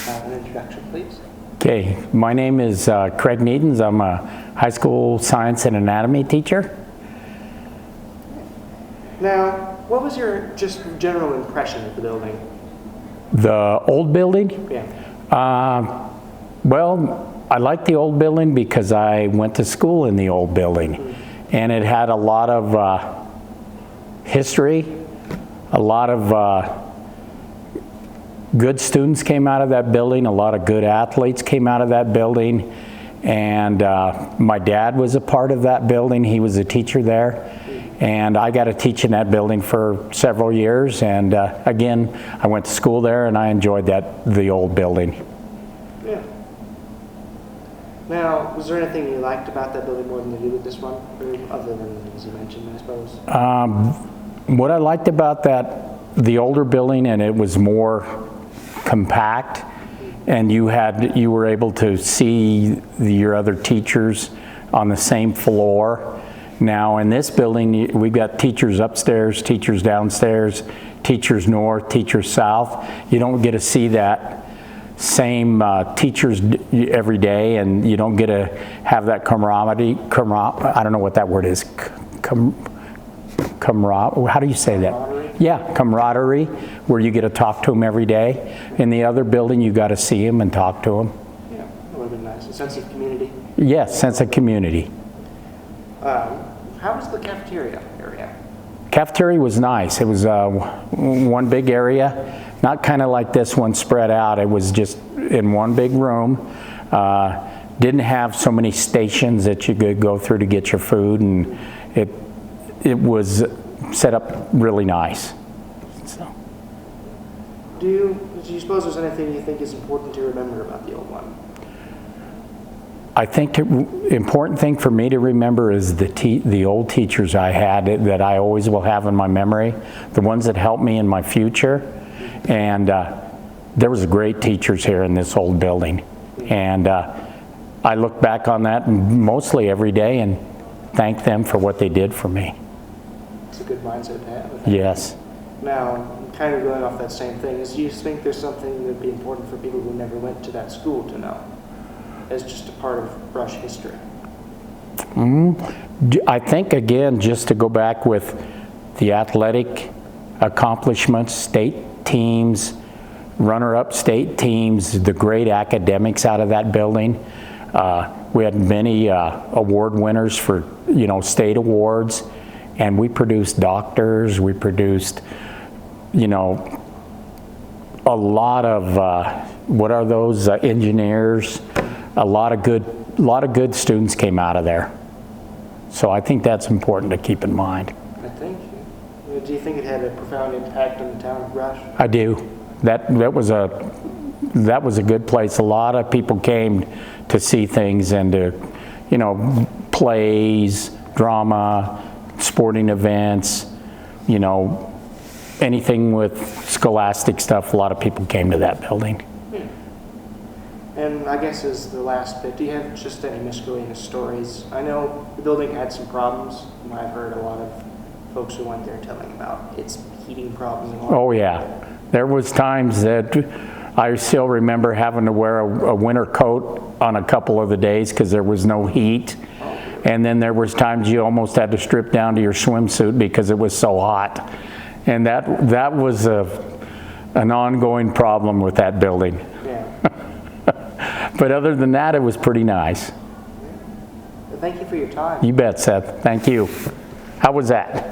An introduction, please. Okay, my name is Craig Needens. I'm a high school science and anatomy teacher. Now, what was your just general impression of the building? The old building? Yeah. Well, I like the old building because I went to school in the old building, and it had a lot of history, a lot of good students came out of that building, a lot of good athletes came out of that building, and my dad was a part of that building. He was a teacher there, and I got to teach in that building for several years, and again, I went to school there and I enjoyed the old building. Yeah. Now, was there anything you liked about that building more than you do with this one, or other than the things you mentioned, I suppose? What I liked about the older building, and it was more compact, and you were able to see your other teachers on the same floor. Now in this building, we've got teachers upstairs, teachers downstairs, teachers north, teachers south. You don't get to see that same teachers every day, and you don't get to have that camaraderie. I don't know what that word is. How do you say that? Yeah, camaraderie, where you get to talk to them every day. In the other building, you got to see them and talk to them. Yeah, that would have been nice. A sense of community. Yes, sense of community. How was the cafeteria area? Cafeteria was nice. It was one big area, not kind of like this one spread out. It was just in one big room. Didn't have so many stations that you could go through to get your food, and it was set up really nice. So. Do you suppose there's anything you think is important to remember about the old one? I think the important thing for me to remember is the old teachers I had that I always will have in my memory, the ones that helped me in my future. And there was great teachers here in this old building. And I look back on that mostly every day and thank them for what they did for me. It's a good mindset to have. Yes. Now, kind of going off that same thing, do you think there's something that would be important for people who never went to that school to know, as just a part of Brush history? I think, again, just to go back with the athletic accomplishments, state teams, runner-up state teams, the great academics out of that building. We had many award winners for, state awards. And we produced doctors, we produced, a lot of, what are those, engineers. A lot of good students came out of there. So I think that's important to keep in mind. I think. Do you think it had a profound impact on the town of Brush? I do. That was a good place. A lot of people came to see things and to, plays, drama, sporting events, anything with scholastic stuff. A lot of people came to that building. Yeah. And I guess as the last bit, do you have just any miscellaneous stories? I know the building had some problems. I've heard a lot of folks who went there telling about its heating problems. And oh yeah, there was times that I still remember having to wear a winter coat on a couple of the days because there was no heat. And then there was times you almost had to strip down to your swimsuit because it was so hot. And that was an ongoing problem with that building. Yeah. But other than that, it was pretty nice. Well, thank you for your time. You bet, Seth. Thank you. How was that?